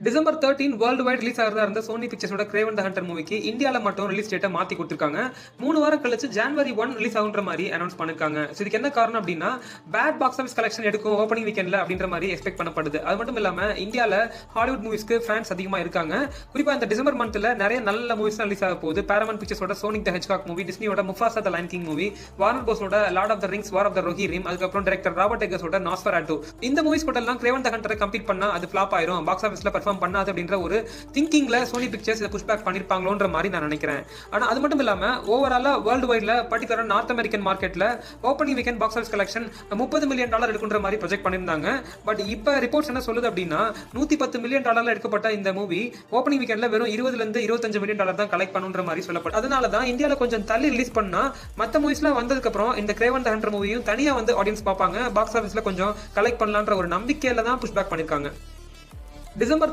December 13 world wide release ஆகிறதா இருந்த Sony பிக்சர்ஸோட graven த Hunter மூவிக்கு இந்தியால மட்டும் ரிலீஸ் டேட்டை மாத்தி கொடுத்திருக்காங்க. 3 வாரம் கழிச்சு ஜனவரி 1 ரிலீஸ் ஆகுன்ற மாதிரி அனௌன்ஸ் பண்ணிருக்காங்க. இதுக்கு என்ன காரணம் அப்படின்னா பேட் பாக்ஸ் ஆஃபீஸ் கலெக்ஷன் எடுக்கும் ஓப்பனிங் வீக்கெண்ட்ல அப்படின்ற மாதிரி எக்ஸ்பெக்ட் பண்ணப்படுது. அது மட்டும் இல்லாம இந்தியால ஹாலிவுட் மூவிஸ்க்கு ஃபேன்ஸ் அதிகமா இருக்காங்க. குறிப்பா இந்த டிசம்பர் மந்த்ல நிறைய நல்ல மூவிஸ் ரிலீஸ் ஆக போகுது. பாரமவுண்ட் பிக்சர்ஸோட சோனிக் த ஹெட்ஜ்ஹாக் மூவி, டிஸ்னியோட Mufasa the Lion King movie, Warner போஸோட Lord of the Rings War of the Rohirrim, அதுக்கப்புறம் டைரக்டர் ராபர்ட் எகர்ஸோட நாஸ்ஃபெராட்டு. இந்த மூவிஸ் கூட எல்லாம் கிரேவன் த ஹண்டரை கம்ப்ளீட் பண்ணா அது ஃபிளாப் ஆயிரும், பாக்ஸ் ஆஃபீஸ்ல பெர்ஃபார்ம் பண்ணாது அப்படின்ற ஒரு திங்கிங்ல சோனி பிக்சர்ஸ் இதை புஷ் பேக் பண்ணிருப்பாங்களோன்ற மாதிரி நான் நினைக்கிறேன். ஆனா அது மட்டும் இல்லாம ஓவராலா வேர்ல்டு வைட்ல பர்டிகுலரா நார்த் அமெரிக்கன் மார்க்கெட்ல opening weekend box office collection $30 million எடுக்குன்ற மாதிரி ப்ரொஜெக்ட் பண்ணிருந்தாங்க. பட் இப்ப ரிப்போர்ட்ஸ் என்ன சொல்லுது அப்படின்னா $110 மில்லியன் எடுக்கப்பட்ட இந்த மூவி ஓப்பனிங் வீக்கெண்ட்ல வெறும் 20 இருந்து $25 மில்லியன் தான் கலெக்ட் பண்ணுன்ற மாதிரி சொல்லப்படும். அதனால தான் இந்தியால கொஞ்சம் தள்ளி ரிலீஸ் பண்ணா மத்த மூவிஸ்லாம் வந்ததுக்கு அப்புறம் இந்த கிரேவன் த ஹண்டர் மூவியும் தனியா வந்து ஆடியன்ஸ் பார்ப்பாங்க, பாக்ஸ் ஆஃபீஸ்ல கொஞ்சம் கலெக்ட் பண்ணலான்ற ஒரு நம்பிக்கையில தான் புஷ் பேக் பண்ணிருக்காங்க. டிசம்பர்